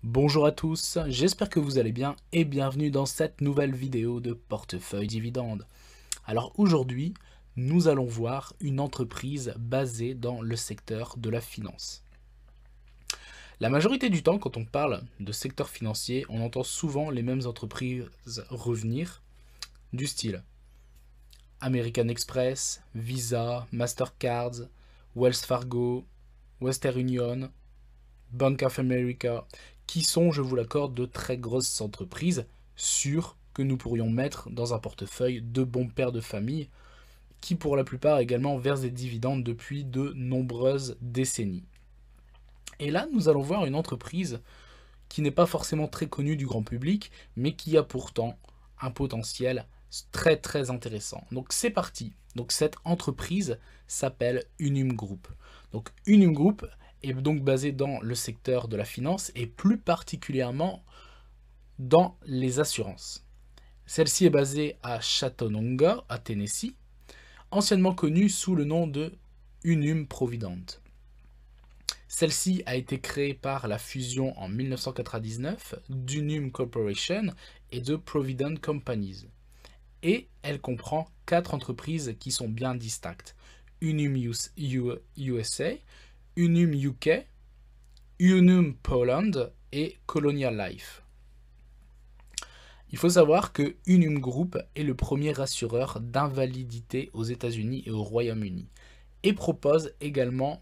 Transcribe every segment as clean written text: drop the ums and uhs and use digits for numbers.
Bonjour à tous, j'espère que vous allez bien et bienvenue dans cette nouvelle vidéo de Portefeuille Dividende. Alors aujourd'hui, nous allons voir une entreprise basée dans le secteur de la finance. La majorité du temps, quand on parle de secteur financier, on entend souvent les mêmes entreprises revenir, du style American Express, Visa, Mastercard, Wells Fargo, Western Union, Bank of America, qui sont, je vous l'accorde, de très grosses entreprises sûres que nous pourrions mettre dans un portefeuille de bons pères de famille, qui pour la plupart également versent des dividendes depuis de nombreuses décennies. Et là, nous allons voir une entreprise qui n'est pas forcément très connue du grand public, mais qui a pourtant un potentiel très très intéressant. Donc c'est parti. Donc cette entreprise s'appelle Unum Group. Donc Unum Group est donc basée dans le secteur de la finance et plus particulièrement dans les assurances. Celle-ci est basée à Chattanooga, à Tennessee, anciennement connue sous le nom de Unum Provident. Celle-ci a été créée par la fusion en 1999 d'Unum Corporation et de Provident Companies. Et elle comprend 4 entreprises qui sont bien distinctes. Unum USA, Unum UK, Unum Poland et Colonial Life. Il faut savoir que Unum Group est le premier assureur d'invalidité aux États-Unis et au Royaume-Uni et propose également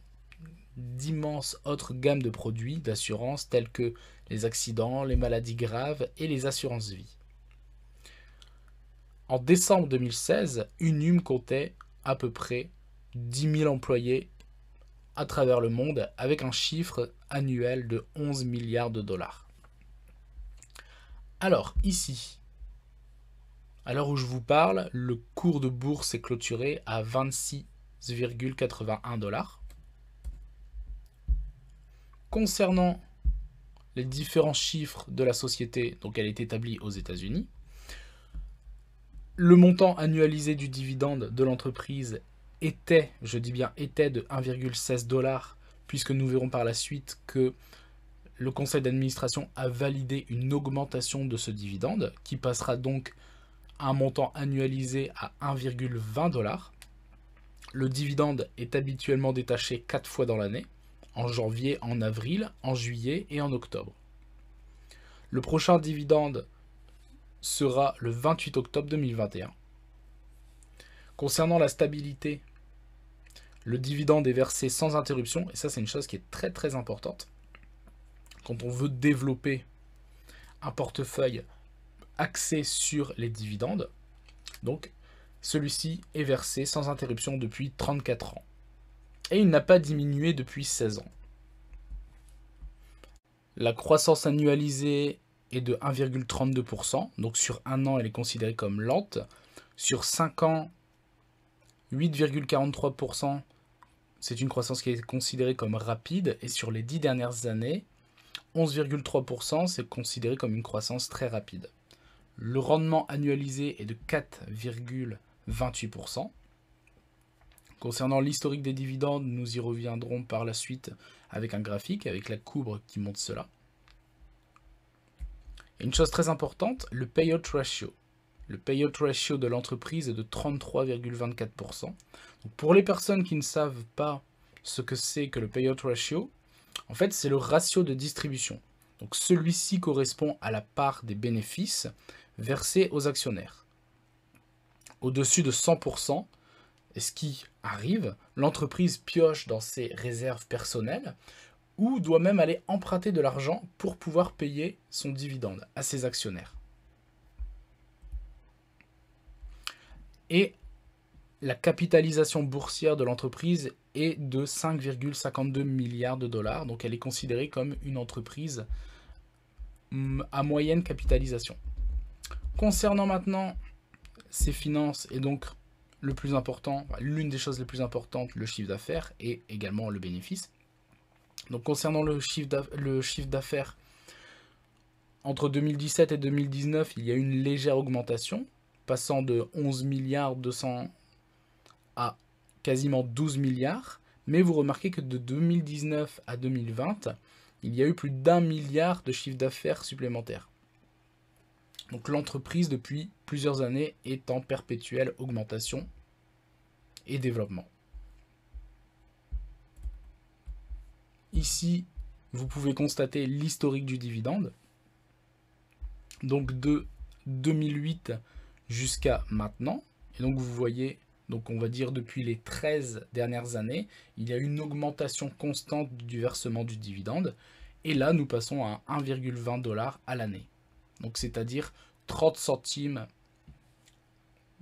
d'immenses autres gammes de produits d'assurance tels que les accidents, les maladies graves et les assurances vie. En décembre 2016, Unum comptait à peu près 10 000 employés à travers le monde avec un chiffre annuel de 11 milliards de dollars. Alors ici, à l'heure où je vous parle, le cours de bourse est clôturé à 26,81 dollars. Concernant les différents chiffres de la société, donc elle est établie aux États-Unis, le montant annualisé du dividende de l'entreprise était, je dis bien était, de 1,16 dollars, puisque nous verrons par la suite que le conseil d'administration a validé une augmentation de ce dividende, qui passera donc à un montant annualisé à 1,20 dollars. Le dividende est habituellement détaché 4 fois dans l'année, en janvier, en avril, en juillet et en octobre. Le prochain dividende sera le 28 octobre 2021. Concernant la stabilité, le dividende est versé sans interruption, et ça c'est une chose qui est très très importante. Quand on veut développer un portefeuille axé sur les dividendes, donc celui-ci est versé sans interruption depuis 34 ans. Et il n'a pas diminué depuis 16 ans. La croissance annualisée est de 1,32%, donc sur un an elle est considérée comme lente. Sur 5 ans, 8,43%, c'est une croissance qui est considérée comme rapide, et sur les 10 dernières années, 11,3%, c'est considéré comme une croissance très rapide. Le rendement annualisé est de 4,28%. Concernant l'historique des dividendes, nous y reviendrons par la suite avec un graphique, avec la courbe qui montre cela. Et une chose très importante, le payout ratio. Le payout ratio de l'entreprise est de 33,24%. Pour les personnes qui ne savent pas ce que c'est que le payout ratio, en fait, c'est le ratio de distribution. Donc celui-ci correspond à la part des bénéfices versés aux actionnaires. Au-dessus de 100%, et ce qui arrive, l'entreprise pioche dans ses réserves personnelles ou doit même aller emprunter de l'argent pour pouvoir payer son dividende à ses actionnaires. Et la capitalisation boursière de l'entreprise est de 5,52 milliards de dollars, donc elle est considérée comme une entreprise à moyenne capitalisation. Concernant maintenant ses finances et donc le plus important, l'une des choses les plus importantes, le chiffre d'affaires et également le bénéfice. Donc concernant le chiffre d'affaires, entre 2017 et 2019, il y a eu une légère augmentation, passant de 11 milliards 200 à quasiment 12 milliards. Mais vous remarquez que de 2019 à 2020, il y a eu plus d'1 milliard de chiffre d'affaires supplémentaire. Donc l'entreprise, depuis plusieurs années, est en perpétuelle augmentation et développement. Ici, vous pouvez constater l'historique du dividende. Donc de 2008 jusqu'à maintenant. Et donc vous voyez, donc on va dire depuis les 13 dernières années, il y a une augmentation constante du versement du dividende. Et là, nous passons à 1,20 $ à l'année. Donc c'est-à-dire 30 centimes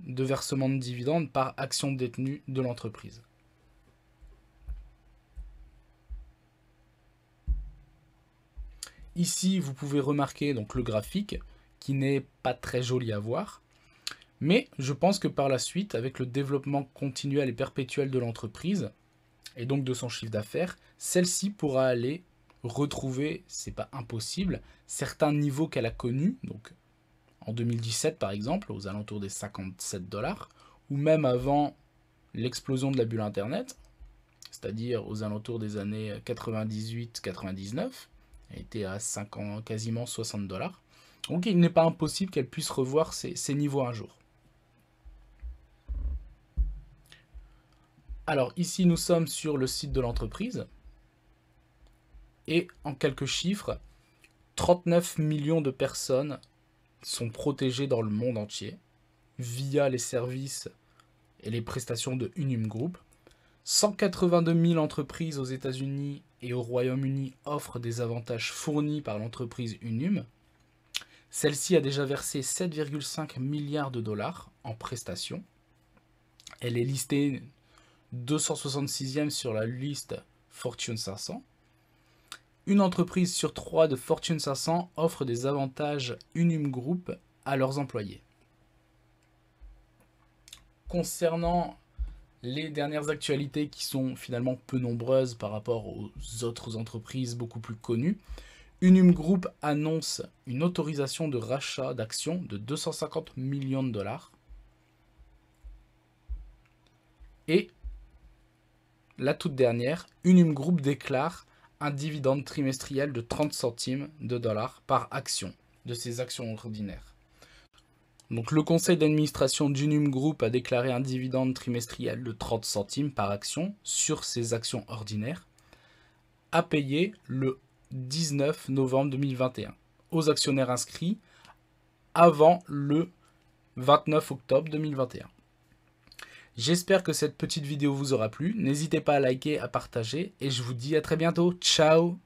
de versement de dividende par action détenue de l'entreprise. Ici, vous pouvez remarquer donc le graphique qui n'est pas très joli à voir. Mais je pense que par la suite, avec le développement continuel et perpétuel de l'entreprise, et donc de son chiffre d'affaires, celle-ci pourra aller retrouver, c'est pas impossible, certains niveaux qu'elle a connus, donc en 2017 par exemple, aux alentours des 57 $, ou même avant l'explosion de la bulle Internet, c'est-à-dire aux alentours des années 98-99, elle était à quasiment 60 $. Donc il n'est pas impossible qu'elle puisse revoir ces niveaux un jour. Alors ici nous sommes sur le site de l'entreprise. Et en quelques chiffres, 39 millions de personnes sont protégées dans le monde entier via les services et les prestations de Unum Group. 182 000 entreprises aux États-Unis et au Royaume-Uni offrent des avantages fournis par l'entreprise Unum. Celle-ci a déjà versé 7,5 milliards de dollars en prestations. Elle est listée 266e sur la liste Fortune 500. Une entreprise sur 3 de Fortune 500 offre des avantages Unum Group à leurs employés. Concernant les dernières actualités qui sont finalement peu nombreuses par rapport aux autres entreprises beaucoup plus connues, Unum Group annonce une autorisation de rachat d'actions de 250 millions de dollars. Et la toute dernière, Unum Group déclare un dividende trimestriel de 30 centimes de dollars par action de ses actions ordinaires. Donc le conseil d'administration d'Unum Group a déclaré un dividende trimestriel de 30 centimes par action sur ses actions ordinaires à payer le 19 novembre 2021 aux actionnaires inscrits avant le 29 octobre 2021. J'espère que cette petite vidéo vous aura plu. N'hésitez pas à liker, à partager et je vous dis à très bientôt. Ciao!